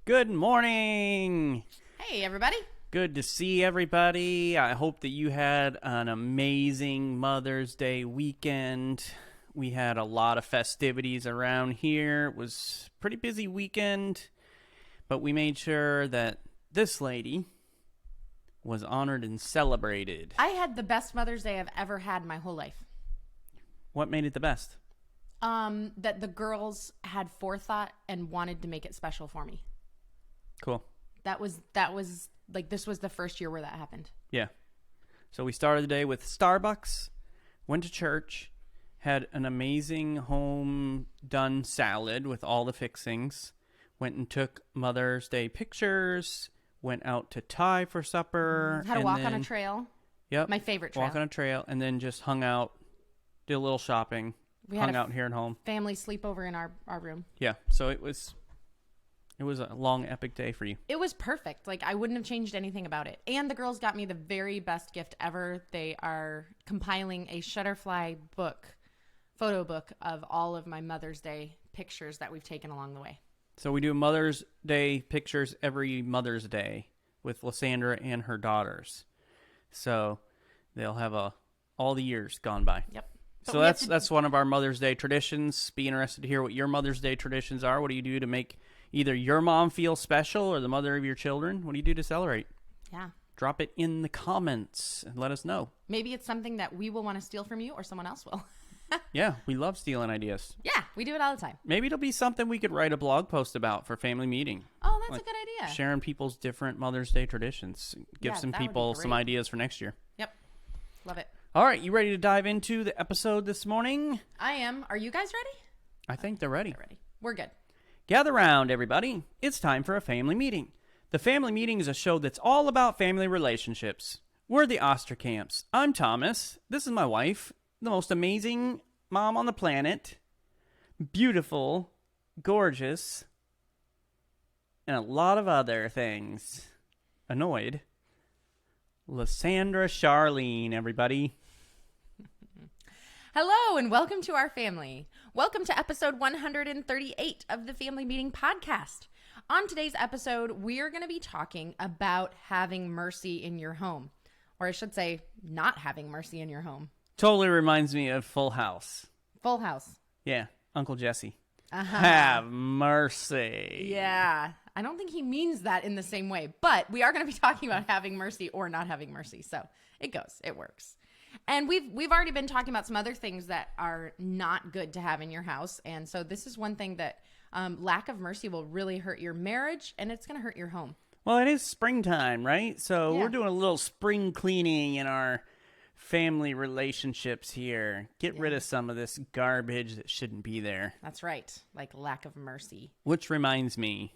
Good morning. Hey, everybody. Good to see everybody. I hope that you had an amazing Mother's Day weekend. We had a lot of festivities around here. It was a pretty busy weekend, but we made sure that this lady was honored and celebrated. I had the best Mother's Day I've ever had in my whole life. What made it the best? That the girls had forethought and wanted to make it special for me. Cool. That was like, this was the first year where that happened. Yeah. So we started the day with Starbucks, went to church, had an amazing home done salad with all the fixings, went and took Mother's Day pictures, went out to Thai for supper. Had a walk on a trail. Yep. My favorite trail. Walk on a trail, and then just hung out, did a little shopping, hung out here at home. Family sleepover in our room. Yeah. So it was a long, epic day for you. It was perfect. Like, I wouldn't have changed anything about it. And the girls got me the very best gift ever. They are compiling a Shutterfly photo book of all of my Mother's Day pictures that we've taken along the way. So we do Mother's Day pictures every Mother's Day with Lysandra and her daughters. So they'll have all the years gone by. Yep. So that's one of our Mother's Day traditions. Be interested to hear what your Mother's Day traditions are. What do you do to make either your mom feel special or the mother of your children? What do you do to celebrate? Yeah. Drop it in the comments and let us know. Maybe it's something that we will want to steal from you or someone else will. Yeah, we love stealing ideas. Yeah, we do it all the time. Maybe it'll be something we could write a blog post about for family meeting. Oh, that's a good idea. Sharing people's different Mother's Day traditions. Give some people some ideas for next year. Yep. Love it. All right, you ready to dive into the episode this morning? I am. Are you guys ready? I think they're ready. They're ready. We're good. Gather round, everybody. It's time for a family meeting. The Family Meeting is a show that's all about family relationships. We're the Osterkamps. I'm Thomas. This is my wife, the most amazing mom on the planet. Beautiful, gorgeous, and a lot of other things. Annoyed. Lysandra Charlene, everybody. Hello and welcome to our family. Welcome to episode 138 of the Family Meeting podcast. On today's episode, we are going to be talking about having mercy in your home. Or I should say, not having mercy in your home. Totally reminds me of Full House. Full House. Yeah, Uncle Jesse. Uh-huh. Have mercy. Yeah, I don't think he means that in the same way, but we are going to be talking about having mercy or not having mercy. So it works. And we've already been talking about some other things that are not good to have in your house. And so this is one thing that lack of mercy will really hurt your marriage, and it's going to hurt your home. Well, it is springtime, right? So We're doing a little spring cleaning in our family relationships here. Get rid of some of this garbage that shouldn't be there. That's right. Like lack of mercy. Which reminds me,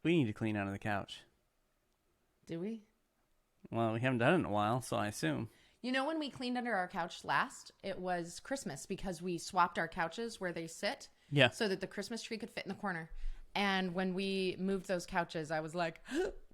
we need to clean out of the couch. Do we? Well, we haven't done it in a while, so I assume. You know, when we cleaned under our couch last, it was Christmas because we swapped our couches where they sit. Yeah. So that the Christmas tree could fit in the corner. And when we moved those couches, I was like,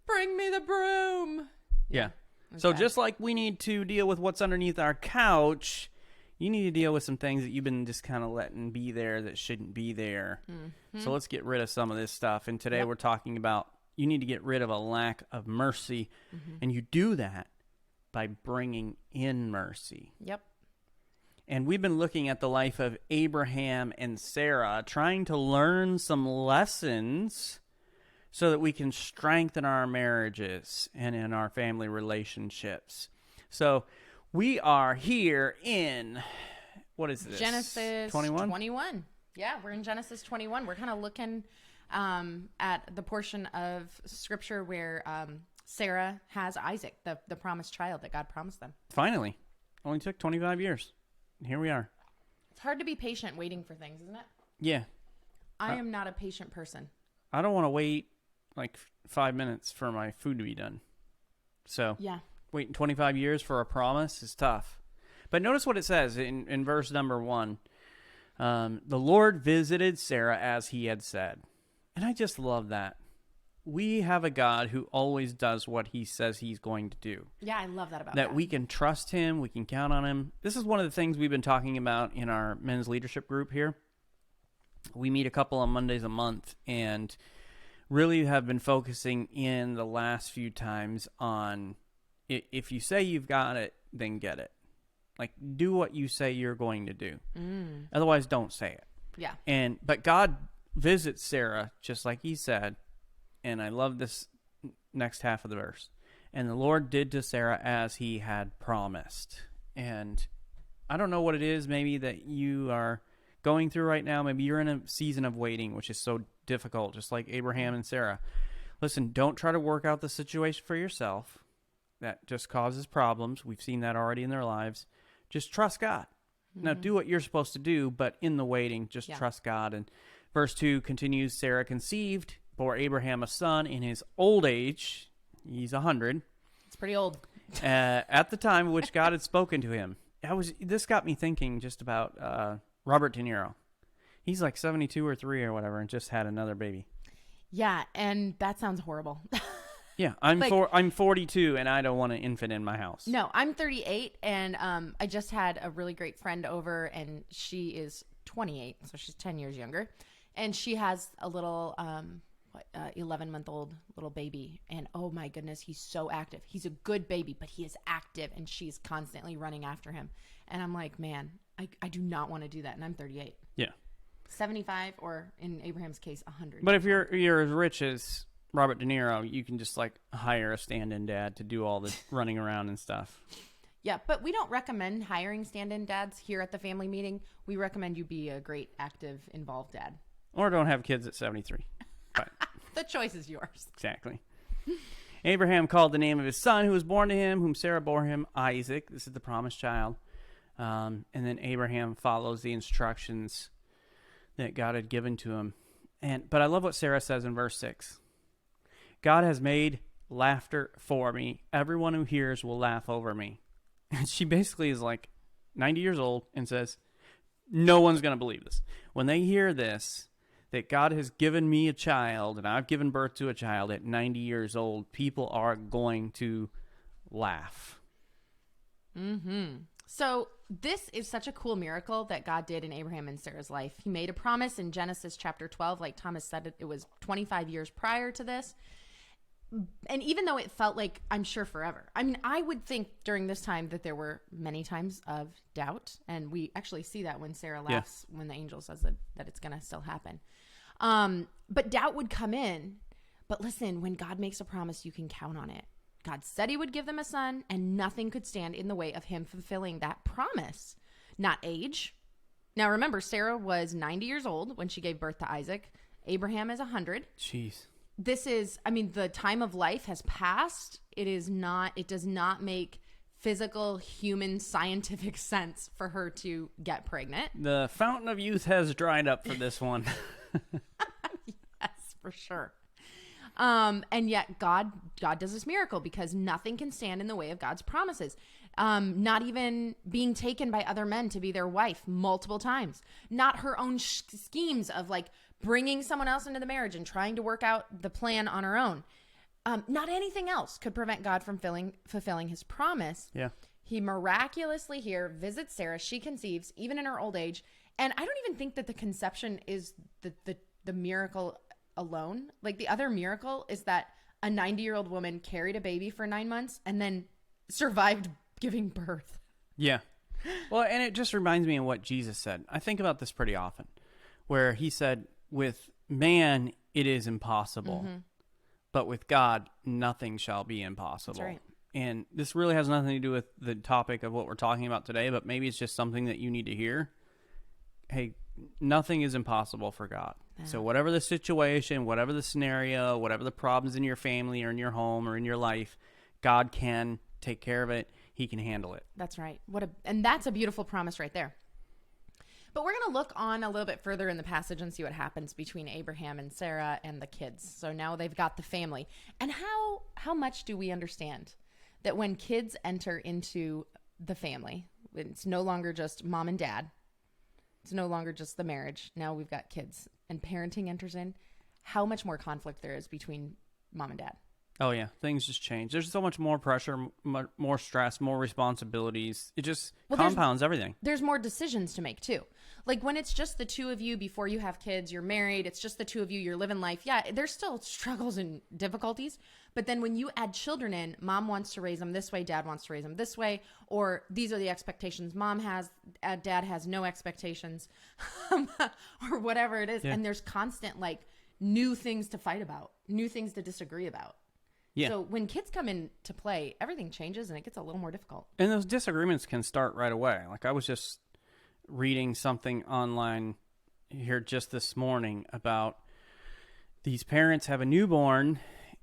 bring me the broom. Yeah. So just like we need to deal with what's underneath our couch, you need to deal with some things that you've been just kind of letting be there that shouldn't be there. Mm-hmm. So let's get rid of some of this stuff. And today we're talking about you need to get rid of a lack of mercy. Mm-hmm. And you do that by bringing in mercy. Yep. And we've been looking at the life of Abraham and Sarah, trying to learn some lessons so that we can strengthen our marriages and in our family relationships. So we are here in, what is this? Genesis 21? 21. Yeah, we're in Genesis 21. We're kind of looking at the portion of Scripture where Sarah has Isaac, the promised child that God promised them. Finally. Only took 25 years. Here we are. It's hard to be patient waiting for things, isn't it? Yeah. I am not a patient person. I don't want to wait like 5 minutes for my food to be done. So waiting 25 years for a promise is tough. But notice what it says in verse number 1. The Lord visited Sarah as he had said. And I just love that. We have a God who always does what he says he's going to do. Yeah, I love that about God. That we can trust him, we can count on him. This is one of the things we've been talking about in our men's leadership group here. We meet a couple on Mondays a month, and really have been focusing in the last few times on if you say you've got it, then get it. Like, do what you say you're going to do. Otherwise, don't say it. Yeah. But God visits Sarah, just like he said, and I love this next half of the verse. And the Lord did to Sarah as he had promised. And I don't know what it is maybe that you are going through right now. Maybe you're in a season of waiting, which is so difficult, just like Abraham and Sarah. Listen, don't try to work out the situation for yourself. That just causes problems. We've seen that already in their lives. Just trust God. Now, do what you're supposed to do, but in the waiting, just trust God. And verse 2 continues, Sarah conceived, bore Abraham a son in his old age. He's 100. It's pretty old. At the time which God had spoken to him. This got me thinking just about Robert De Niro. He's like 72 or 3 or whatever and just had another baby. Yeah, and that sounds horrible. Yeah, I'm 42 and I don't want an infant in my house. No, I'm 38 and I just had a really great friend over and she is 28, so she's 10 years younger. And she has a little 11-month-old little baby. And oh my goodness, he's so active. He's a good baby, but he is active and she's constantly running after him. And I'm like, man, I do not want to do that. And I'm 38. Yeah. 75 or in Abraham's case, 100. But if you're as rich as Robert De Niro, you can just like hire a stand-in dad to do all the running around and stuff. Yeah, but we don't recommend hiring stand-in dads here at the family meeting. We recommend you be a great, active, involved dad. Or don't have kids at 73. But the choice is yours. Exactly. Abraham called the name of his son who was born to him, whom Sarah bore him, Isaac. This is the promised child. And then Abraham follows the instructions that God had given to him. But I love what Sarah says in verse 6. God has made laughter for me. Everyone who hears will laugh over me. And she basically is like 90 years old and says, no one's going to believe this. When they hear this, that God has given me a child and I've given birth to a child at 90 years old, people are going to laugh. So this is such a cool miracle that God did in Abraham and Sarah's life. He made a promise in Genesis chapter 12. Like Thomas said, it was 25 years prior to this. And even though it felt like, I'm sure, forever. I mean, I would think during this time that there were many times of doubt. And we actually see that when Sarah laughs, when the angel says that it's going to still happen. But doubt would come in. But listen, when God makes a promise, you can count on it. God said he would give them a son, and nothing could stand in the way of him fulfilling that promise. Not age. Now, remember, Sarah was 90 years old when she gave birth to Isaac. Abraham is 100. Jeez. This is, I mean, the time of life has passed. It does not make physical, human, scientific sense for her to get pregnant. The fountain of youth has dried up for this one. Yes, for sure. And yet God does this miracle because nothing can stand in the way of God's promises. Not even being taken by other men to be their wife multiple times. Not her own schemes of like bringing someone else into the marriage and trying to work out the plan on her own. Not anything else could prevent God from fulfilling his promise. Yeah. He miraculously here visits Sarah. She conceives even in her old age. And I don't even think that the conception is the miracle alone. Like the other miracle is that a 90-year-old woman carried a baby for 9 months and then survived giving birth. Yeah. Well, and it just reminds me of what Jesus said. I think about this pretty often, where he said, with man, it is impossible, but with God, nothing shall be impossible. That's right. And this really has nothing to do with the topic of what we're talking about today, but maybe it's just something that you need to hear. Hey, nothing is impossible for God. Yeah. So whatever the situation, whatever the scenario, whatever the problems in your family or in your home or in your life, God can take care of it. He can handle it. That's right. And that's a beautiful promise right there. But we're going to look on a little bit further in the passage and see what happens between Abraham and Sarah and the kids. So now they've got the family. And how much do we understand that when kids enter into the family, it's no longer just mom and dad. It's no longer just the marriage. Now we've got kids and parenting enters in. How much more conflict there is between mom and dad. Oh, yeah. Things just change. There's so much more pressure, more stress, more responsibilities. It just compounds everything. There's more decisions to make, too. Like, when it's just the two of you before you have kids, you're married, it's just the two of you, you're living life. Yeah, there's still struggles and difficulties. But then when you add children in, mom wants to raise them this way, dad wants to raise them this way, or these are the expectations mom has, dad has no expectations, or whatever it is. Yeah. And there's constant, like, new things to fight about, new things to disagree about. Yeah. So when kids come into play, everything changes and it gets a little more difficult. And those disagreements can start right away. Like, I was just reading something online here just this morning about these parents have a newborn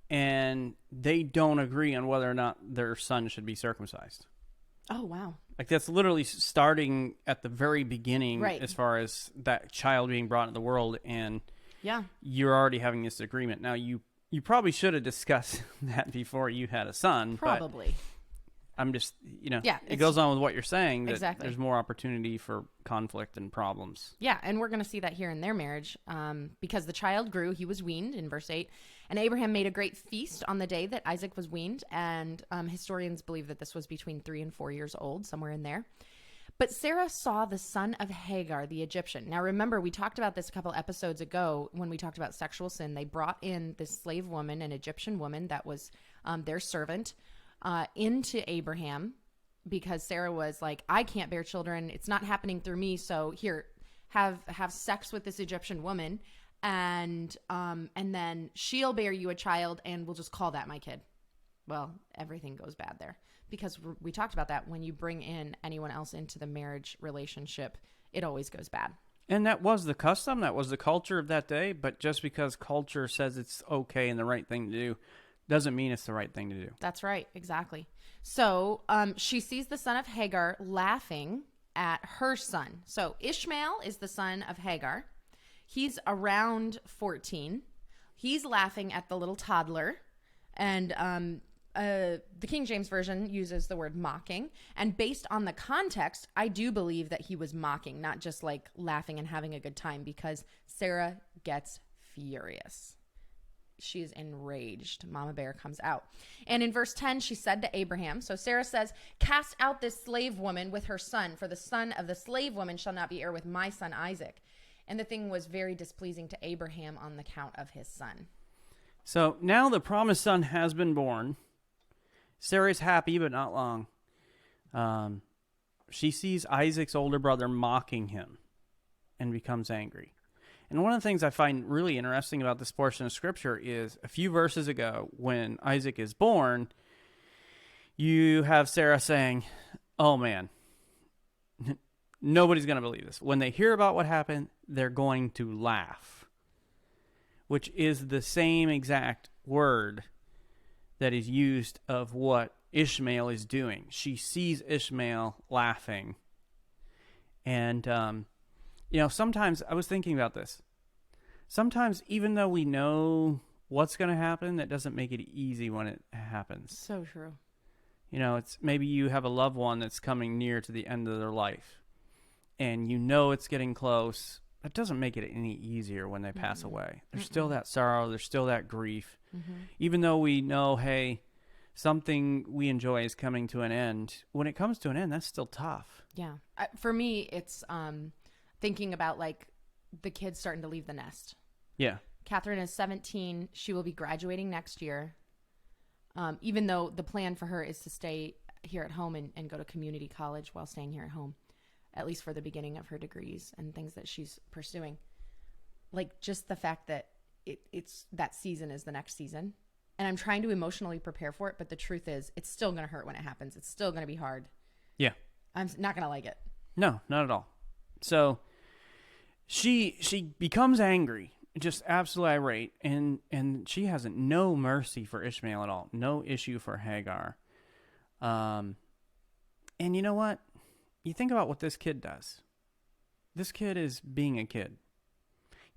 and they don't agree on whether or not their son should be circumcised. Oh, wow. Like, that's literally starting at the very beginning, right, as far as that child being brought into the world, and yeah, you're already having this agreement. Now, you probably should have discussed that before you had a son. Probably. But I'm just, yeah, it goes on with what you're saying, that exactly. There's more opportunity for conflict and problems. Yeah, and we're going to see that here in their marriage, because the child grew, he was weaned in verse 8, and Abraham made a great feast on the day that Isaac was weaned, and historians believe that this was between 3 and 4 years old, somewhere in there. But Sarah saw the son of Hagar, the Egyptian. Now, remember, we talked about this a couple episodes ago when we talked about sexual sin. They brought in this slave woman, an Egyptian woman that was their servant, into Abraham, because Sarah was like, I can't bear children. It's not happening through me. So here, have sex with this Egyptian woman, and then she'll bear you a child, and we'll just call that my kid. Well, everything goes bad there. Because we talked about that. When you bring in anyone else into the marriage relationship, it always goes bad. And that was the custom. That was the culture of that day. But just because culture says it's okay and the right thing to do, doesn't mean it's the right thing to do. That's right. Exactly. So she sees the son of Hagar laughing at her son. So Ishmael is the son of Hagar. He's around 14. He's laughing at the little toddler. And the King James Version uses the word mocking. And based on the context, I do believe that he was mocking, not just like laughing and having a good time, because Sarah gets furious. She is enraged. Mama Bear comes out. And in verse 10, she said to Abraham, so Sarah says, cast out this slave woman with her son, for the son of the slave woman shall not be heir with my son Isaac. And the thing was very displeasing to Abraham on the count of his son. So now the promised son has been born. Sarah's happy, but not long. She sees Isaac's older brother mocking him and becomes angry. And one of the things I find really interesting about this portion of Scripture is a few verses ago, when Isaac is born, you have Sarah saying, oh man, nobody's going to believe this. When they hear about what happened, they're going to laugh, which is the same exact word that is used of what Ishmael is doing. She sees Ishmael laughing. And, sometimes I was thinking about this. Sometimes, even though we know what's going to happen, that doesn't make it easy when it happens. So true. It's maybe you have a loved one that's coming near to the end of their life, and it's getting close. It doesn't make it any easier when they pass away. There's still that sorrow. There's still that grief. Even though we know, hey, something we enjoy is coming to an end, when it comes to an end, that's still tough. Yeah. For me, it's thinking about, like, the kids starting to leave the nest. Yeah. Catherine is 17. She will be graduating next year, even though the plan for her is to stay here at home and go to community college while staying here at home, at least for the beginning of her degrees and things that she's pursuing. Like, just the fact that it's that season is the next season. And I'm trying to emotionally prepare for it, but the truth is it's still going to hurt when it happens. It's still going to be hard. Yeah. I'm not going to like it. No, not at all. So she becomes angry, just absolutely irate, and she has no mercy for Ishmael at all. No issue for Hagar. And you know what? You think about what this kid does. This kid is being a kid.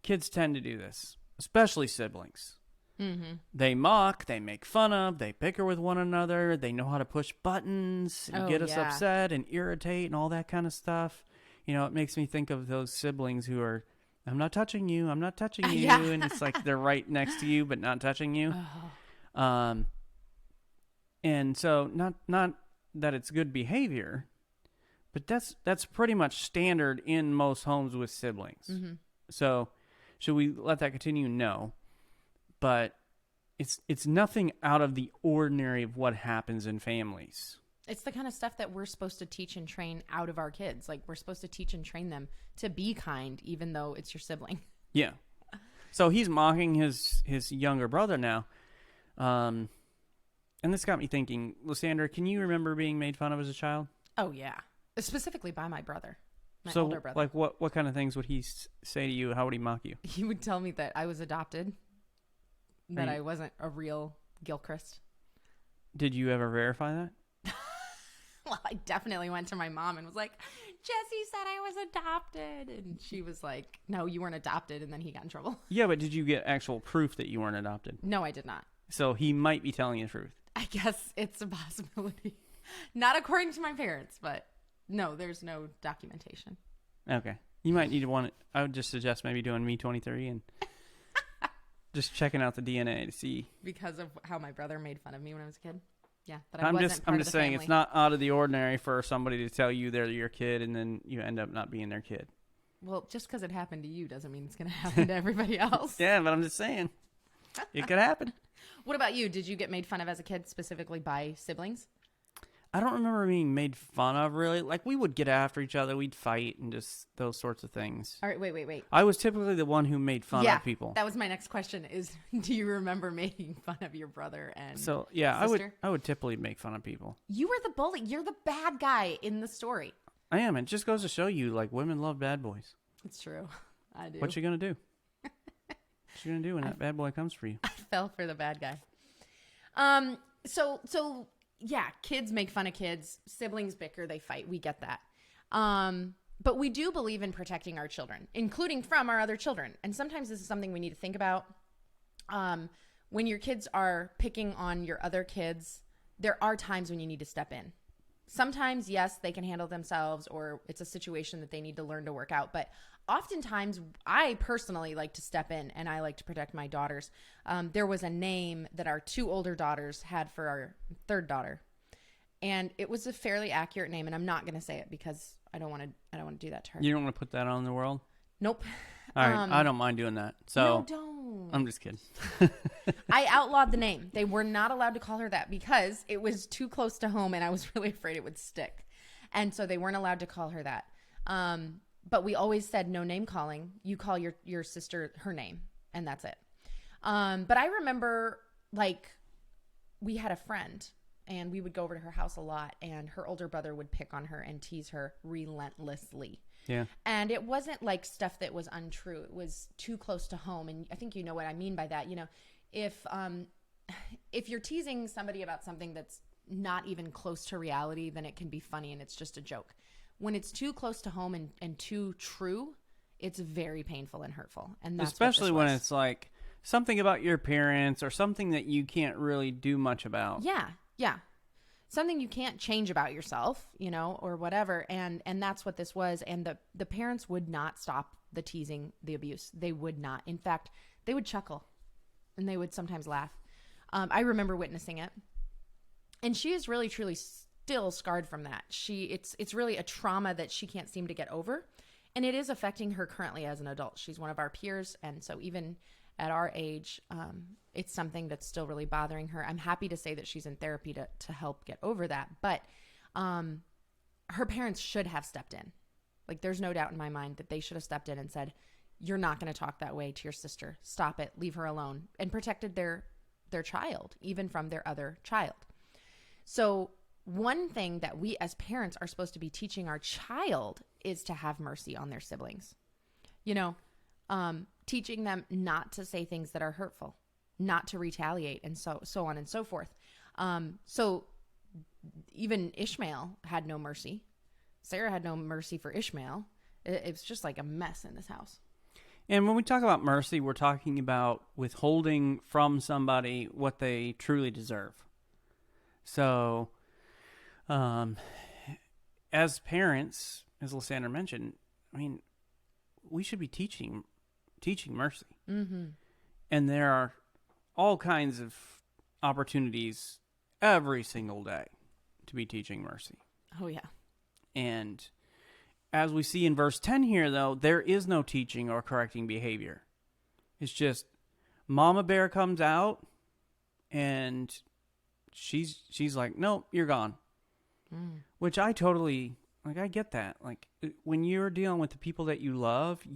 Kids tend to do this, especially siblings. Mm-hmm. They mock, they make fun of, they bicker with one another, they know how to push buttons and get us upset and irritate and all that kind of stuff. It makes me think of those siblings who are, I'm not touching you, I'm not touching you, and it's like they're right next to you but not touching you. And so not that it's good behavior, but that's pretty much standard in most homes with siblings. Mm-hmm. So should we let that continue? No. But it's nothing out of the ordinary of what happens in families. It's the kind of stuff that we're supposed to teach and train out of our kids. Like, we're supposed to teach and train them to be kind, even though it's your sibling. Yeah. So he's mocking his younger brother now. And this got me thinking, Lysandra, can you remember being made fun of as a child? Oh, yeah. Specifically by my brother, my older brother. Like, what kind of things would he say to you? How would he mock you? He would tell me that I was adopted, that I wasn't a real Gilchrist. Did you ever verify that? Well, I definitely went to my mom and was like, Jesse said I was adopted. And she was like, no, you weren't adopted. And then he got in trouble. Yeah, but did you get actual proof that you weren't adopted? No, I did not. So he might be telling you the truth. I guess it's a possibility. Not according to my parents, but no, there's no documentation. Okay. You might need to I would just suggest maybe doing Me23 and just checking out the DNA to see. Because of how my brother made fun of me when I was a kid. Yeah, but I'm just saying family. It's not out of the ordinary for somebody to tell you they're your kid and then you end up not being their kid. Well, just because it happened to you doesn't mean it's going to happen to everybody else. Yeah, but I'm just saying it could happen. What about you? Did you get made fun of as a kid specifically by siblings? I don't remember being made fun of, really. Like, we would get after each other. We'd fight and just those sorts of things. All right, wait. I was typically the one who made fun of people. That was my next question is, do you remember making fun of your brother and So, yeah, sister? I would typically make fun of people. You were the bully. You're the bad guy in the story. I am. It just goes to show you, like, women love bad boys. It's true. I do. What you going to do? What you going to do when that bad boy comes for you? I fell for the bad guy. So yeah, kids make fun of kids. Siblings bicker, they fight. We get that. But we do believe in protecting our children, including from our other children. And sometimes this is something we need to think about. When your kids are picking on your other kids, there are times when you need to step in. Sometimes, yes, they can handle themselves or it's a situation that they need to learn to work out. But oftentimes, I personally like to step in and I like to protect my daughters. There was a name that our two older daughters had for our third daughter. And it was a fairly accurate name. And I'm not going to say it because I don't want to do that to her. You don't want to put that out in the world? Nope. All right. I don't mind doing that. So no, don't. I'm just kidding. I outlawed the name. They were not allowed to call her that because it was too close to home and I was really afraid it would stick. And so they weren't allowed to call her that. But we always said no name calling. You call your sister her name and that's it. But I remember like we had a friend and we would go over to her house a lot and her older brother would pick on her and tease her relentlessly. Yeah. And it wasn't like stuff that was untrue. It was too close to home. And I think you know what I mean by that. You know, if you're teasing somebody about something that's not even close to reality, then it can be funny and it's just a joke. When it's too close to home and too true, it's very painful and hurtful. And that's especially when it's like something about your parents or something that you can't really do much about. Yeah. Yeah. Something you can't change about yourself, you know, or whatever. And that's what this was. And the parents would not stop the teasing, the abuse. They would not. In fact, they would chuckle and they would sometimes laugh. I remember witnessing it. And she is really, truly still scarred from that. It's really a trauma that she can't seem to get over. And it is affecting her currently as an adult. She's one of our peers. And so even at our age, it's something that's still really bothering her. I'm happy to say that she's in therapy to help get over that. But her parents should have stepped in. Like, there's no doubt in my mind that they should have stepped in and said, you're not going to talk that way to your sister. Stop it. Leave her alone. And protected their child, even from their other child. So one thing that we as parents are supposed to be teaching our child is to have mercy on their siblings. You know, teaching them not to say things that are hurtful, not to retaliate, and so on and so forth. So even Ishmael had no mercy. Sarah had no mercy for Ishmael. It's just like a mess in this house. And when we talk about mercy, we're talking about withholding from somebody what they truly deserve. So, as parents, as Lysandra mentioned, I mean, we should be teaching mercy. Mm-hmm. And there are all kinds of opportunities every single day to be teaching mercy. Oh, yeah. And as we see in verse 10 here, though, there is no teaching or correcting behavior. It's just Mama Bear comes out and she's like, "No, you're gone." Which I totally, like, I get that. Like, when you're dealing with the people that you love,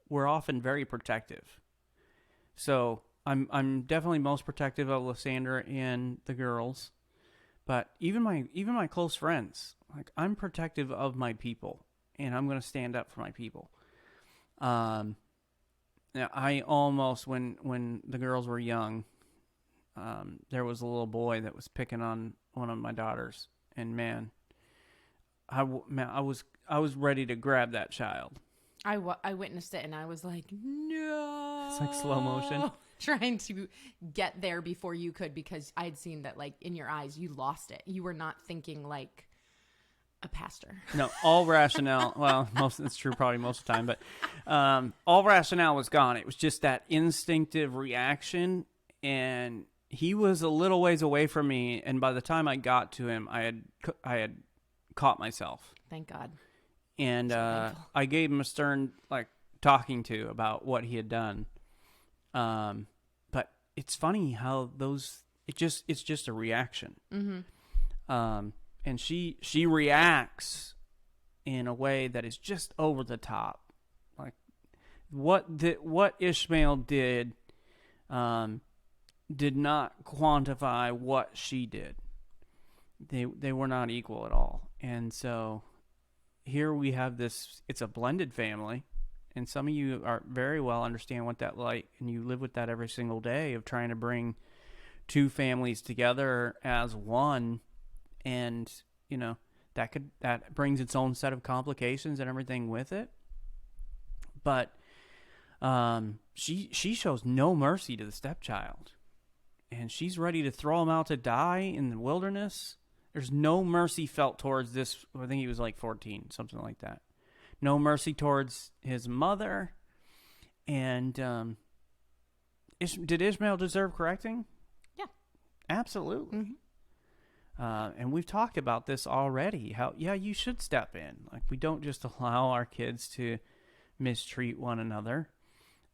we're often very protective. So I'm definitely most protective of Lysandra and the girls. But even my close friends, like, I'm protective of my people, and I'm going to stand up for my people. Now, I almost, when the girls were young, there was a little boy that was picking on one of my daughters, and man, I was ready to grab that child. I witnessed it, and I was like, no. It's like slow motion. Trying to get there before you could, because I had seen that, like, in your eyes, you lost it. You were not thinking like a pastor. No, all rationale. Well, it's true probably most of the time, but all rationale was gone. It was just that instinctive reaction, and he was a little ways away from me, and by the time I got to him, I had caught myself. Thank God. And I gave him a stern, like, talking to about what he had done. But it's funny how it's just a reaction. Mm-hmm. And she reacts in a way that is just over the top. Like, what Ishmael did not quantify what she did. They were not equal at all. And so here we have this, it's a blended family, and some of you are very well understand what that like, and you live with that every single day of trying to bring two families together as one, and you know that brings its own set of complications and everything with it. But she shows no mercy to the stepchild, and she's ready to throw him out to die in the wilderness. There's no mercy felt towards this. I think he was like 14, something like that. No mercy towards his mother. And did Ishmael deserve correcting? Yeah. Absolutely. Mm-hmm. And we've talked about this already. How, yeah, you should step in. Like, we don't just allow our kids to mistreat one another.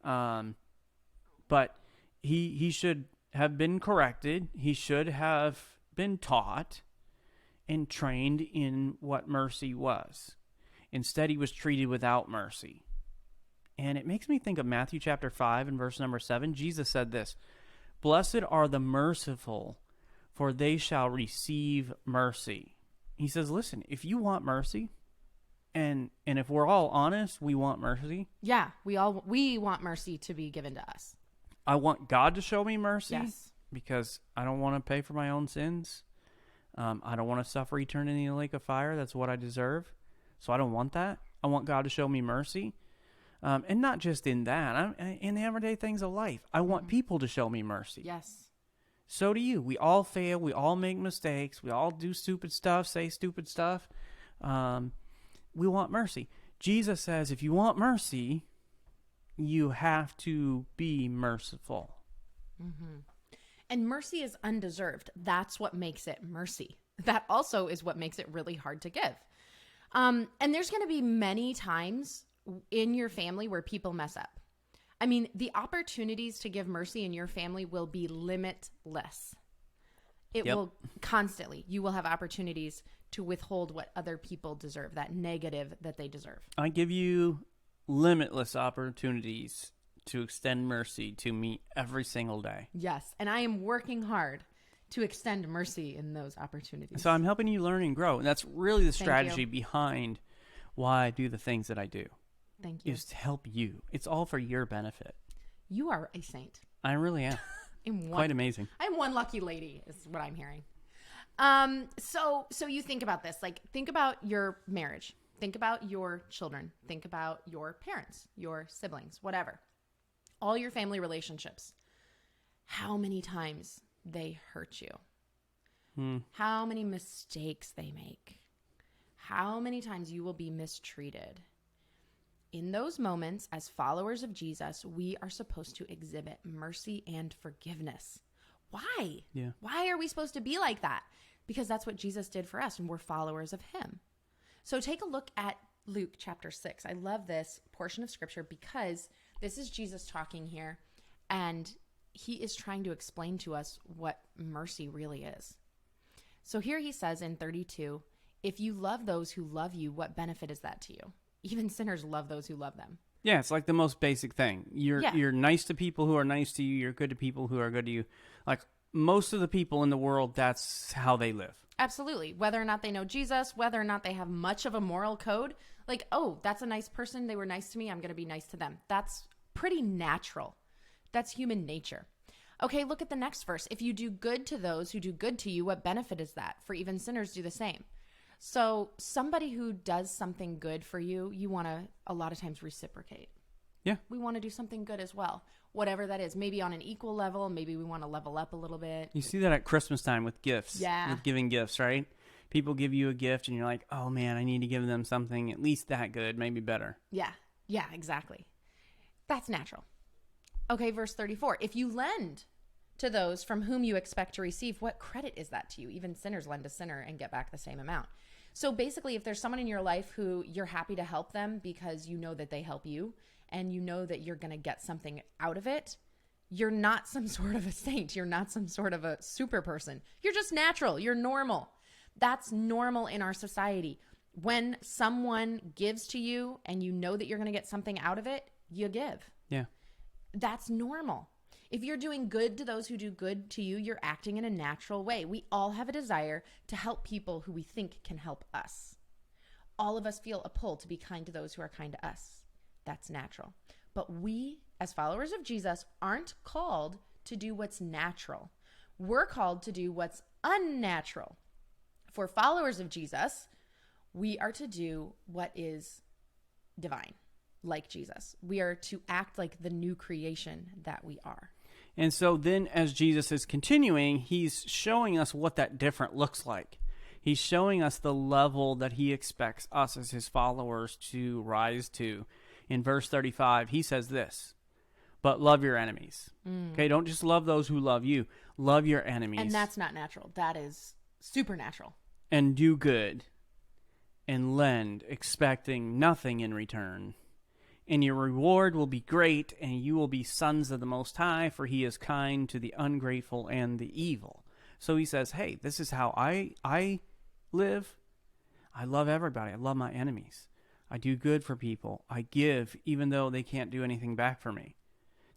But he should have been corrected. He should have been taught and trained in what mercy was. Instead, he was treated without mercy. And it makes me think of Matthew chapter 5 and verse number 7. Jesus said this, "Blessed are the merciful, for they shall receive mercy." He says, listen, if you want mercy, and if we're all honest, we want mercy. Yeah, we want mercy to be given to us. I want God to show me mercy. Yes. Because I don't want to pay for my own sins. I don't want to suffer eternity in the lake of fire. That's what I deserve. So I don't want that. I want God to show me mercy. And not just in that. In the everyday things of life. I want people to show me mercy. Yes. So do you. We all fail. We all make mistakes. We all do stupid stuff, say stupid stuff. We want mercy. Jesus says if you want mercy, you have to be merciful. Mm-hmm. And mercy is undeserved. That's what makes it mercy. That also is what makes it really hard to give. And there's going to be many times in your family where people mess up. I mean, the opportunities to give mercy in your family will be limitless. It will constantly. You will have opportunities to withhold what other people deserve, that negative that they deserve. I give you limitless opportunities to extend mercy to me every single day. Yes, and I am working hard to extend mercy in those opportunities. So I'm helping you learn and grow, and that's really the strategy behind why I do the things that I do. Thank you. Is to help you. It's all for your benefit. You are a saint. I really am. Quite amazing. I'm one lucky lady, is what I'm hearing. So you think about this. Like, think about your marriage. Think about your children. Think about your parents, your siblings, whatever. All your family relationships. How many times they hurt you. How many mistakes they make. How many times you will be mistreated. In those moments, as followers of Jesus, we are supposed to exhibit mercy and forgiveness. Why? Yeah. Why are we supposed to be like that? Because that's what Jesus did for us, and we're followers of him. So take a look at Luke chapter 6. I love this portion of scripture because this is Jesus talking here, and he is trying to explain to us what mercy really is. So here he says in 32, if you love those who love you, what benefit is that to you? Even sinners love those who love them. Yeah, it's like the most basic thing. You're nice to people who are nice to you. You're good to people who are good to you. Like most of the people in the world, that's how they live. Absolutely. Whether or not they know Jesus, whether or not they have much of a moral code, like, oh, that's a nice person. They were nice to me. I'm going to be nice to them. That's pretty natural. That's human nature. Okay, look at the next verse. If you do good to those who do good to you, what benefit is that? For even sinners do the same. So somebody who does something good for you, you want to a lot of times reciprocate. Yeah. We want to do something good as well. Whatever that is, maybe on an equal level, maybe we want to level up a little bit. You see that at Christmas time with gifts. Yeah. With giving gifts, right? People give you a gift and you're like, oh man, I need to give them something at least that good, maybe better. Yeah. Yeah, exactly. That's natural. Okay, verse 34. If you lend to those from whom you expect to receive, what credit is that to you? Even sinners lend to sinner and get back the same amount. So basically, if there's someone in your life who you're happy to help them because you know that they help you and you know that you're going to get something out of it, you're not some sort of a saint. You're not some sort of a super person. You're just natural. You're normal. That's normal in our society. When someone gives to you and you know that you're going to get something out of it, you give. Yeah. That's normal. If you're doing good to those who do good to you, you're acting in a natural way. We all have a desire to help people who we think can help us. All of us feel a pull to be kind to those who are kind to us. That's natural. But we, as followers of Jesus, aren't called to do what's natural. We're called to do what's unnatural. For followers of Jesus, we are to do what is divine, like Jesus. We are to act like the new creation that we are. And so then as Jesus is continuing, he's showing us what that different looks like. He's showing us the level that he expects us as his followers to rise to. In verse 35, he says this, but love your enemies. Okay, don't just love those who love you. Love your enemies. And that's not natural. That is supernatural. And do good and lend, expecting nothing in return. And your reward will be great, and you will be sons of the Most High, for he is kind to the ungrateful and the evil. So he says, hey, this is how I live. I love everybody. I love my enemies. I do good for people. I give, even though they can't do anything back for me.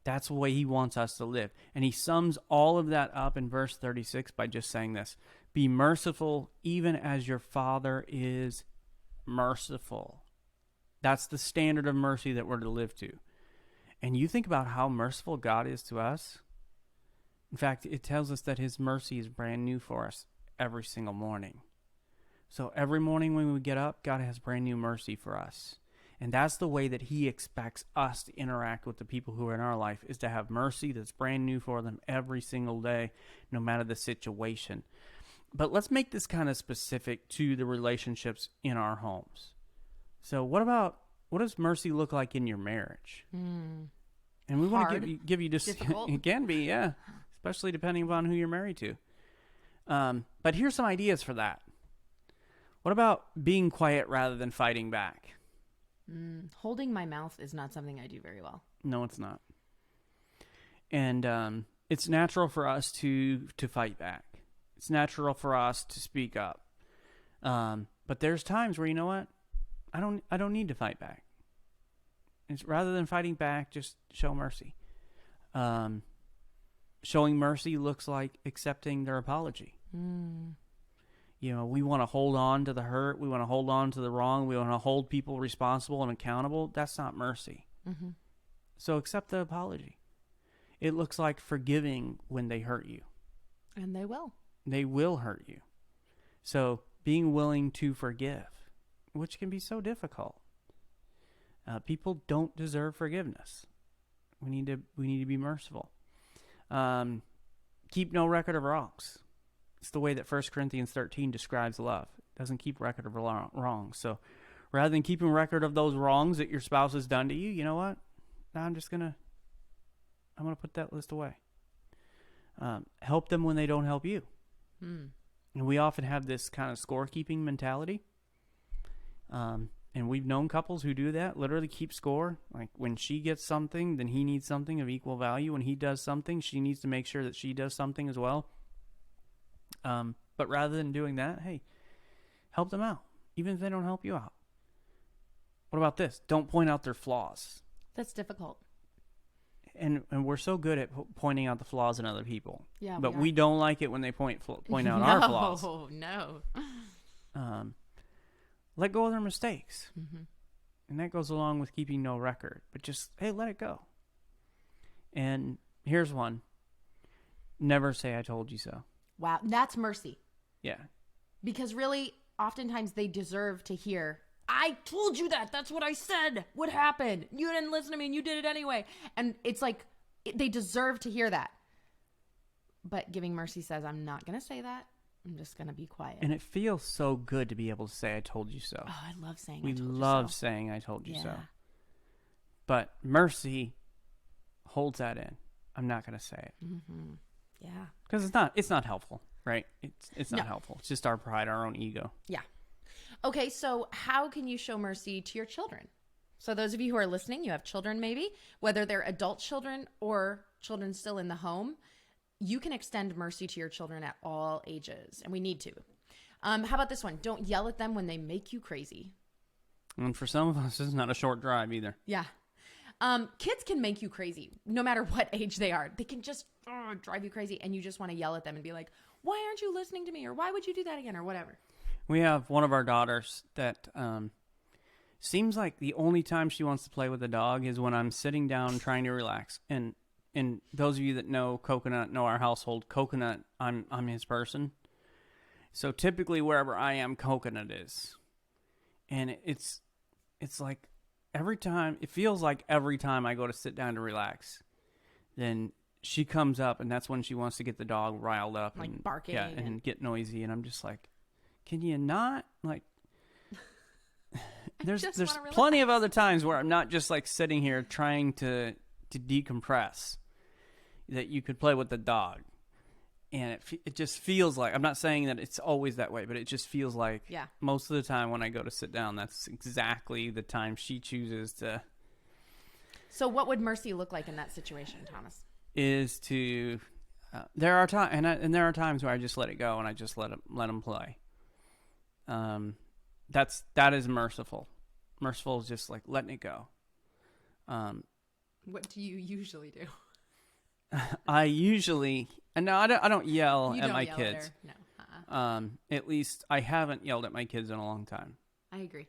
That's the way he wants us to live. And he sums all of that up in verse 36 by just saying this, be merciful, even as your Father is merciful. That's the standard of mercy that we're to live to. And you think about how merciful God is to us. In fact, it tells us that his mercy is brand new for us every single morning. So every morning when we get up, God has brand new mercy for us. And that's the way that he expects us to interact with the people who are in our life, is to have mercy that's brand new for them every single day, no matter the situation. But let's make this kind of specific to the relationships in our homes. So what does mercy look like in your marriage? And we want to give you just, it can be, yeah, especially depending upon who you're married to. But here's some ideas for that. What about being quiet rather than fighting back? Holding my mouth is not something I do very well. No, it's not. And it's natural for us to fight back. It's natural for us to speak up. But there's times where, you know what? I don't need to fight back. It's rather than fighting back, just show mercy. Showing mercy looks like accepting their apology. You know, we want to hold on to the hurt. We want to hold on to the wrong. We want to hold people responsible and accountable. That's not mercy. So accept the apology. It looks like forgiving when they hurt you. And they will. They will hurt you. So being willing to forgive, which can be so difficult. People don't deserve forgiveness. We need to be merciful. Keep no record of wrongs. It's the way that 1 Corinthians 13 describes love. It doesn't keep record of wrongs. So rather than keeping record of those wrongs that your spouse has done to you, you know what? Now I'm going to put that list away. Help them when they don't help you. And we often have this kind of scorekeeping mentality. And we've known couples who do that, literally keep score. Like when she gets something, then he needs something of equal value. When he does something, she needs to make sure that she does something as well. But rather than doing that, hey, help them out, even if they don't help you out. What about this? Don't point out their flaws. That's difficult. And we're so good at pointing out the flaws in other people. Yeah, but we don't like it when they point out our flaws. No. Let go of their mistakes. And that goes along with keeping no record. But just, hey, let it go. And here's one. Never say I told you so. Wow. That's mercy. Yeah. Because really, oftentimes they deserve to hear, I told you that. That's what I said. What happened? You didn't listen to me and you did it anyway. And it's like, they deserve to hear that. But giving mercy says, I'm not going to say that. I'm just going to be quiet. And it feels so good to be able to say, I told you so. Oh, I love saying we I told you so. We love saying, I told you so. But mercy holds that in. I'm not going to say it. Yeah. Because it's not helpful, right? It's not helpful. It's just our pride, our own ego. Yeah. Okay, so how can you show mercy to your children? So those of you who are listening, you have children maybe, whether they're adult children or children still in the home, you can extend mercy to your children at all ages, and we need to. How about this one? Don't yell at them when they make you crazy. And for some of us, this is not a short drive either. Yeah. Kids can make you crazy, no matter what age they are. They can just drive you crazy, and you just want to yell at them and be like, why aren't you listening to me? Or why would you do that again? Or whatever. We have one of our daughters that seems like the only time she wants to play with the dog is when I'm sitting down trying to relax. And those of you that know Coconut, know our household, Coconut, I'm his person. So typically wherever I am, Coconut is. And it's like it feels like every time I go to sit down to relax, then she comes up and that's when she wants to get the dog riled up. Like and barking. Yeah, and get noisy. And I'm just like, can you not? Like, there's plenty of other times where I'm not just like sitting here trying to decompress, that you could play with the dog. And it just feels like, I'm not saying that it's always that way, but it just feels like most of the time when I go to sit down, that's exactly the time she chooses to. So what would mercy look like in that situation, Thomas? Is to, there are times, and there are times where I just let it go and I just let them play. That is merciful. Merciful is just like letting it go. What do you usually do? I usually, and no, I don't yell at my kids. No. At least I haven't yelled at my kids in a long time. I agree.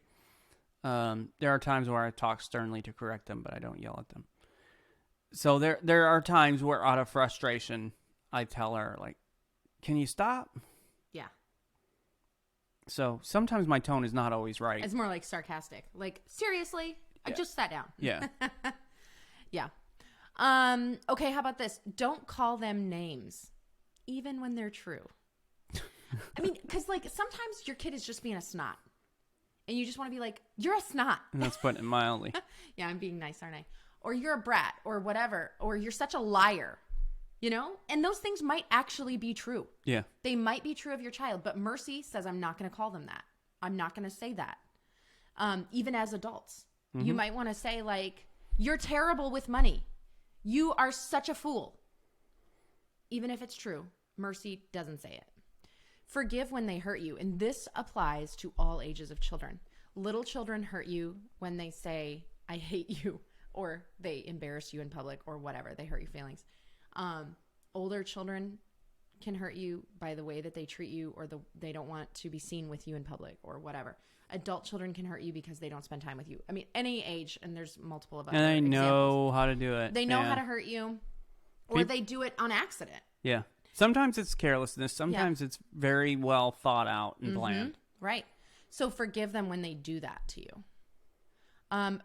There are times where I talk sternly to correct them, but I don't yell at them. So there are times where out of frustration, I tell her, like, can you stop? Yeah. So sometimes my tone is not always right. It's more like sarcastic. Like, seriously? I just sat down. Yeah. Yeah. Okay, how about this? Don't call them names, even when they're true. I mean, because like sometimes your kid is just being a snot. And you just want to be like, you're a snot. And that's putting it mildly. Yeah, I'm being nice, aren't I? Or you're a brat or whatever. Or you're such a liar. You know? And those things might actually be true. Yeah. They might be true of your child. But mercy says, I'm not going to call them that. I'm not going to say that. Even as adults. Mm-hmm. You might want to say like, you're terrible with money. You are such a fool. Even if it's true, mercy doesn't say it. Forgive when they hurt you. And this applies to all ages of children. Little children hurt you when they say, I hate you, or they embarrass you in public, or whatever. They hurt your feelings. Older children can hurt you by the way that they treat you, or they don't want to be seen with you in public, or whatever. Adult children can hurt you because they don't spend time with you. I mean, any age, and there's multiple of other examples. And they know how to do it. They know how to hurt you, or they do it on accident. Yeah. Sometimes it's carelessness. Sometimes it's very well thought out and planned. Right. So forgive them when they do that to you.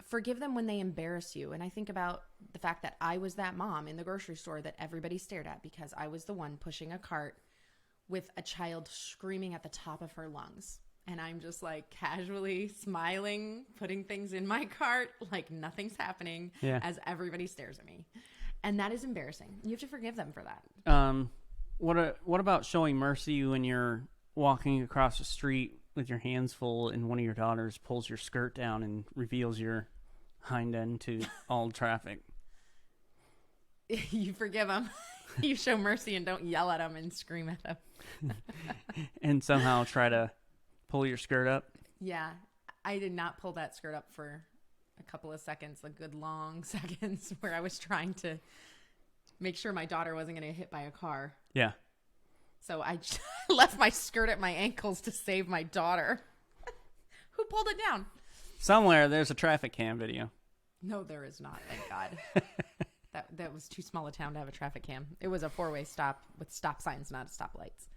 Forgive them when they embarrass you. And I think about the fact that I was that mom in the grocery store that everybody stared at because I was the one pushing a cart with a child screaming at the top of her lungs. And I'm just like casually smiling, putting things in my cart like nothing's happening as everybody stares at me. And that is embarrassing. You have to forgive them for that. What about showing mercy when you're walking across the street with your hands full and one of your daughters pulls your skirt down and reveals your hind end to all traffic? You forgive them. You show mercy and don't yell at them and scream at them. And somehow try to pull your skirt up? Yeah. I did not pull that skirt up for a couple of seconds, a good long seconds, where I was trying to make sure my daughter wasn't going to get hit by a car. Yeah. So I just left my skirt at my ankles to save my daughter. Who pulled it down? Somewhere there's a traffic cam video. No, there is not. Thank God. That was too small a town to have a traffic cam. It was a 4-way stop with stop signs, not stoplights.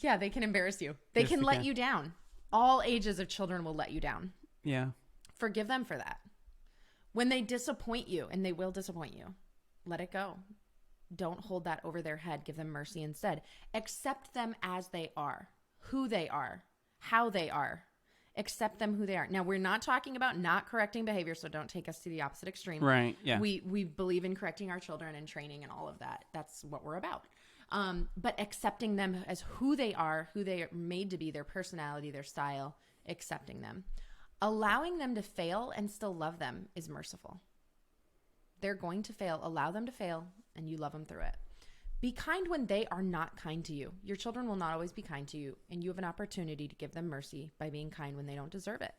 Yeah, they can embarrass you. They can let you down. All ages of children will let you down. Yeah. Forgive them for that. When they disappoint you, and they will disappoint you, let it go. Don't hold that over their head. Give them mercy instead. Accept them as they are, who they are, how they are. Accept them who they are. Now, we're not talking about not correcting behavior, so don't take us to the opposite extreme. Right, yeah. We believe in correcting our children and training and all of that. That's what we're about. But accepting them as who they are made to be, their personality, their style, accepting them. Allowing them to fail and still love them is merciful. They're going to fail. Allow them to fail, and you love them through it. Be kind when they are not kind to you. Your children will not always be kind to you, and you have an opportunity to give them mercy by being kind when they don't deserve it.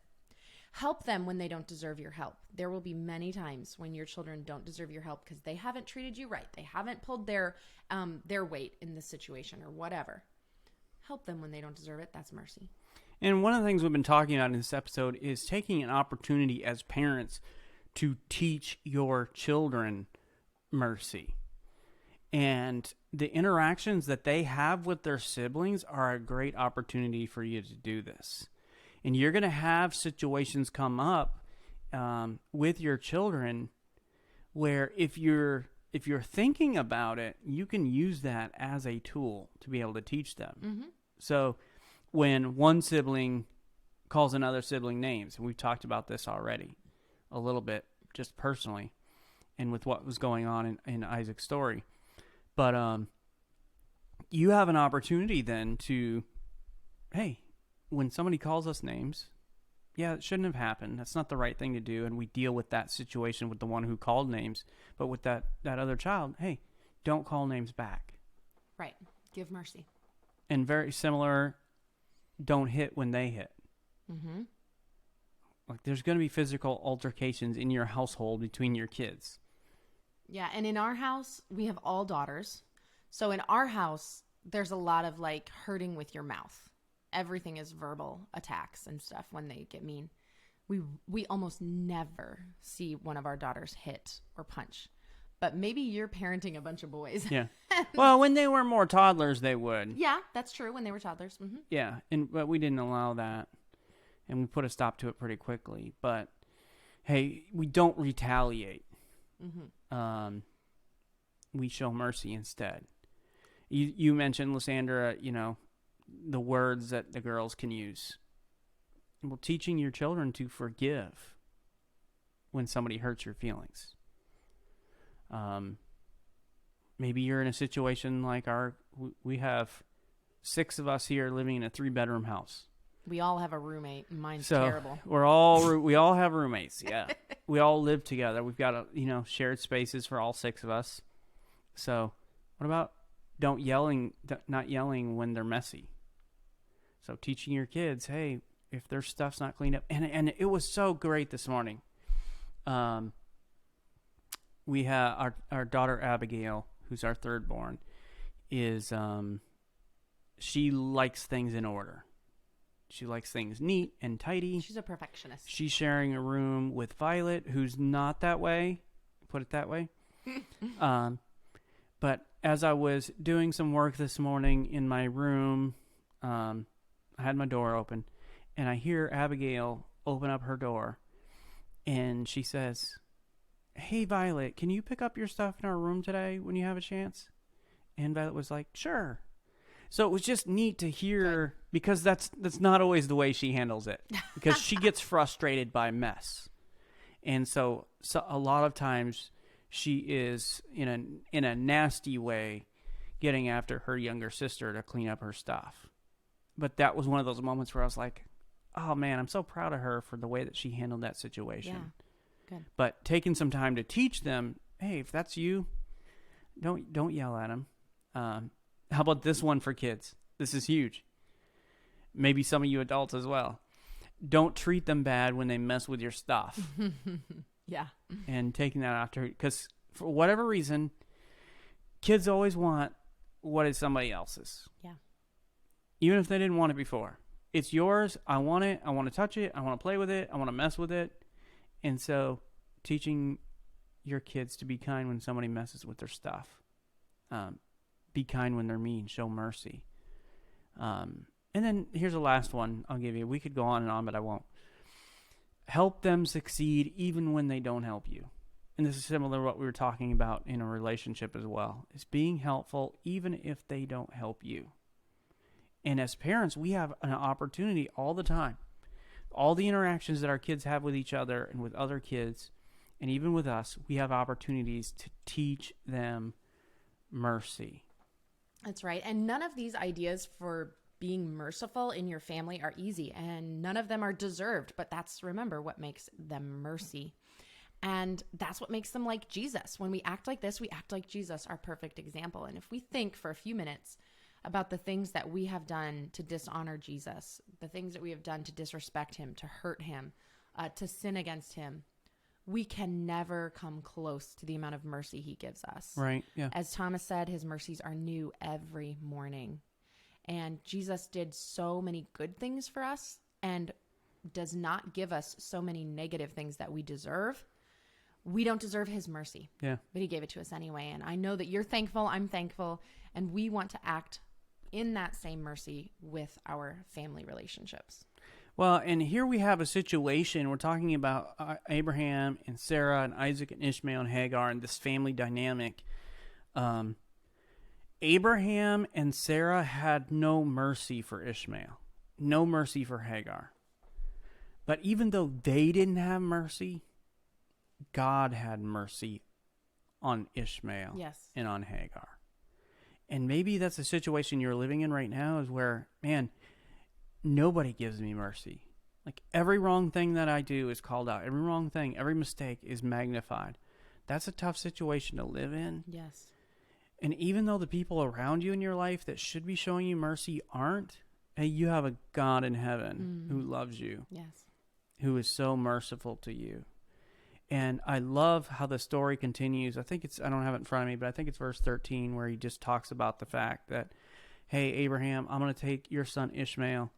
Help them when they don't deserve your help. There will be many times when your children don't deserve your help because they haven't treated you right. They haven't pulled their weight in this situation or whatever. Help them when they don't deserve it. That's mercy. And one of the things we've been talking about in this episode is taking an opportunity as parents to teach your children mercy. And the interactions that they have with their siblings are a great opportunity for you to do this. And you're going to have situations come up with your children where if you're thinking about it, you can use that as a tool to be able to teach them. Mm-hmm. So when one sibling calls another sibling names, and we've talked about this already a little bit, just personally, and with what was going on in Isaac's story. But you have an opportunity then to, hey, when somebody calls us names, yeah, it shouldn't have happened. That's not the right thing to do. And we deal with that situation with the one who called names. But with that other child, hey, don't call names back. Right. Give mercy. And very similar, don't hit when they hit. Mm-hmm. Like there's going to be physical altercations in your household between your kids. Yeah, and in our house, we have all daughters. So in our house, there's a lot of like hurting with your mouth. Everything is verbal attacks and stuff when they get mean. We almost never see one of our daughters hit or punch. But maybe you're parenting a bunch of boys. Yeah. Well, when they were more toddlers, they would. Yeah, that's true. When they were toddlers. Mm-hmm. Yeah, but we didn't allow that. And we put a stop to it pretty quickly. But, hey, we don't retaliate. Mm-hmm. We show mercy instead. You mentioned, Lysandra, the words that the girls can use. Well, teaching your children to forgive when somebody hurts your feelings. Maybe you're in a situation like we have 6 of us here living in a 3-bedroom house. We all have a roommate. Mine's terrible. We all have roommates. Yeah. We all live together. We've got shared spaces for all 6 of us. So what about not yelling when they're messy? So teaching your kids, hey, if their stuff's not cleaned up, and it was so great this morning. We have our daughter Abigail, who's our third born, is she likes things in order. She likes things neat and tidy. She's a perfectionist. She's sharing a room with Violet, who's not that way. Put it that way. But as I was doing some work this morning in my room, I had my door open, and I hear Abigail open up her door, and she says, "Hey, Violet, can you pick up your stuff in our room today when you have a chance?" And Violet was like, "Sure." So it was just neat to hear, because that's not always the way she handles it, because she gets frustrated by mess. And so a lot of times she is in a nasty way getting after her younger sister to clean up her stuff. But that was one of those moments where I was like, oh man, I'm so proud of her for the way that she handled that situation. Yeah. Good. But taking some time to teach them, hey, if that's you, don't yell at them. How about this one for kids? This is huge. Maybe some of you adults as well. Don't treat them bad when they mess with your stuff. Yeah. And taking that after, because for whatever reason, kids always want what is somebody else's. Yeah. Even if they didn't want it before. It's yours. I want it. I want to touch it. I want to play with it. I want to mess with it. And so teaching your kids to be kind when somebody messes with their stuff. Be kind when they're mean. Show mercy. And then here's the last one I'll give you. We could go on and on, but I won't. Help them succeed even when they don't help you. And this is similar to what we were talking about in a relationship as well. It's being helpful even if they don't help you. And as parents, we have an opportunity all the time. All the interactions that our kids have with each other and with other kids, and even with us, we have opportunities to teach them mercy. That's right. And none of these ideas for being merciful in your family are easy, and none of them are deserved. But that's, remember, what makes them mercy. And that's what makes them like Jesus. When we act like this, we act like Jesus, our perfect example. And if we think for a few minutes about the things that we have done to dishonor Jesus, the things that we have done to disrespect him, to hurt him, to sin against him, we can never come close to the amount of mercy he gives us. Right, yeah. As Thomas said, his mercies are new every morning. And Jesus did so many good things for us and does not give us so many negative things that we deserve. We don't deserve his mercy. Yeah. But he gave it to us anyway. And I know that you're thankful, I'm thankful, and we want to act in that same mercy with our family relationships. Well, and here we have a situation. We're talking about Abraham and Sarah and Isaac and Ishmael and Hagar and this family dynamic. Abraham and Sarah had no mercy for Ishmael, no mercy for Hagar. But even though they didn't have mercy, God had mercy on Ishmael and on Hagar. And maybe that's the situation you're living in right now, is where, man, nobody gives me mercy. Like every wrong thing that I do is called out. Every wrong thing, every mistake is magnified. That's a tough situation to live in. Yes. And even though the people around you in your life that should be showing you mercy aren't, hey, you have a God in heaven who loves you. Yes. Who is so merciful to you. And I love how the story continues. I don't have it in front of me, but I think it's verse 13 where he just talks about the fact that, hey, Abraham, I'm going to take your son Ishmael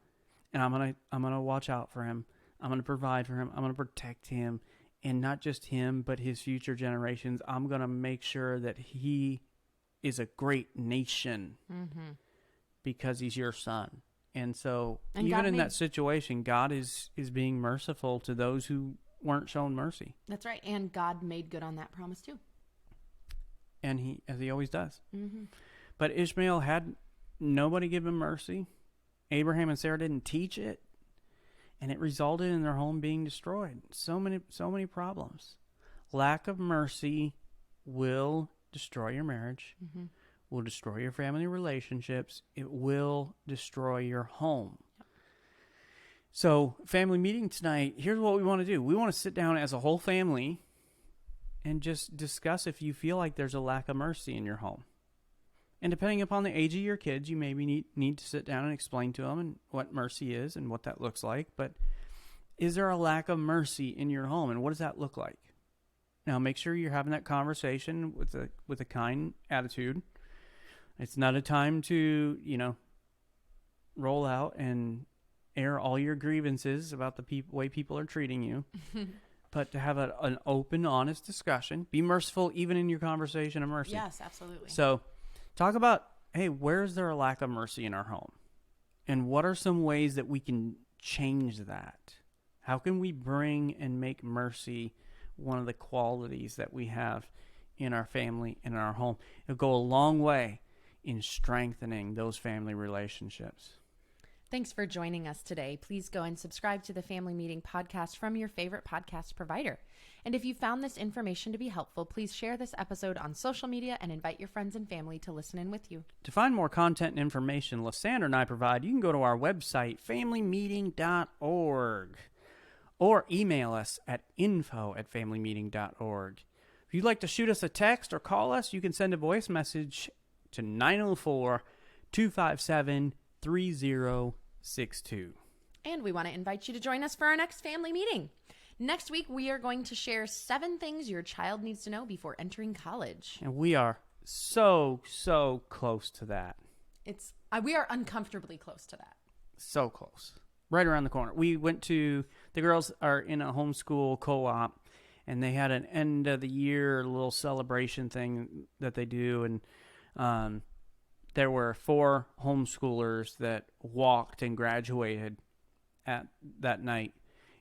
and I'm going to watch out for him. I'm going to provide for him. I'm going to protect him, and not just him, but his future generations. I'm going to make sure that he is a great nation because he's your son. And so even in that situation, God is being merciful to those who weren't shown mercy. That's right. And God made good on that promise too. And as he always does. Mm-hmm. But Ishmael had nobody give him mercy. Abraham and Sarah didn't teach it. And it resulted in their home being destroyed. So many problems. Lack of mercy will destroy your marriage. Mm-hmm. Will destroy your family relationships. It will destroy your home. So, family meeting tonight, here's what we want to do. We want to sit down as a whole family and just discuss if you feel like there's a lack of mercy in your home. And depending upon the age of your kids, you maybe need to sit down and explain to them what mercy is and what that looks like. But is there a lack of mercy in your home, and what does that look like? Now, make sure you're having that conversation with a kind attitude. It's not a time to, roll out and air all your grievances about the way people are treating you, but to have an open, honest discussion. Be merciful even in your conversation of mercy. Yes, absolutely. So talk about, hey, where is there a lack of mercy in our home? And what are some ways that we can change that? How can we bring and make mercy one of the qualities that we have in our family and in our home? It'll go a long way in strengthening those family relationships. Thanks for joining us today. Please go and subscribe to the Family Meeting podcast from your favorite podcast provider. And if you found this information to be helpful, please share this episode on social media and invite your friends and family to listen in with you. To find more content and information Lysandra and I provide, you can go to our website, familymeeting.org, or email us at info@familymeeting.org. If you'd like to shoot us a text or call us, you can send a voice message to 904-257-3062. And we want to invite you to join us for our next family meeting. Next week, we are going to share 7 things your child needs to know before entering college. And we are so close to that. We are uncomfortably close to that. So close. Right around the corner. We went to, the girls are in a homeschool co-op, and they had an end of the year little celebration thing that they do. And there were 4 homeschoolers that walked and graduated at that night.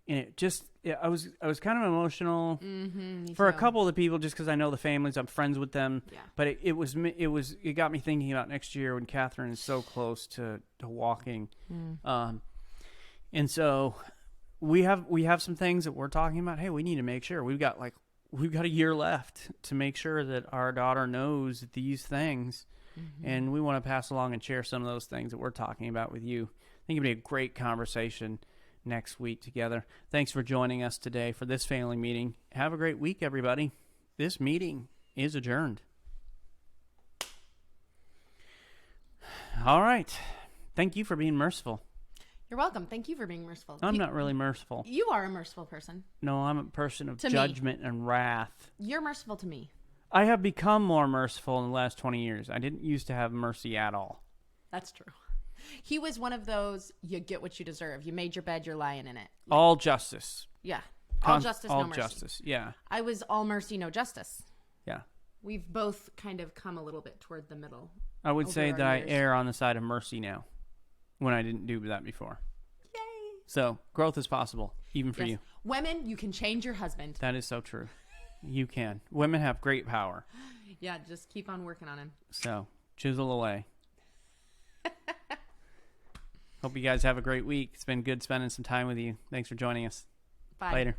And it just, I was kind of emotional for a couple of the people, just because I know the families, I'm friends with them. Yeah. But it got me thinking about next year when Catherine is so close to walking. And so we have some things that we're talking about. Hey, we need to make sure we've got a year left to make sure that our daughter knows these things. And we want to pass along and share some of those things that we're talking about with you. I think it'd be a great conversation next week together. Thanks for joining us today for this family meeting. Have a great week, everybody. This meeting is adjourned. All right. Thank you for being merciful. You're welcome. Thank you for being merciful. I'm not really merciful. You are a merciful person. No, I'm a person of judgment and wrath. You're merciful to me. I have become more merciful in the last 20 years. I didn't used to have mercy at all. That's true. He was one of those, you get what you deserve. You made your bed, you're lying in it. All justice. Yeah. All justice, no mercy. All justice, yeah. I was all mercy, no justice. Yeah. We've both kind of come a little bit toward the middle. I would say that I err on the side of mercy now, when I didn't do that before. Yay. So, growth is possible, even for you. Women, you can change your husband. That is so true. You can. Women have great power. Yeah, just keep on working on him. So, chisel away. Hope you guys have a great week. It's been good spending some time with you. Thanks for joining us. Bye. Later.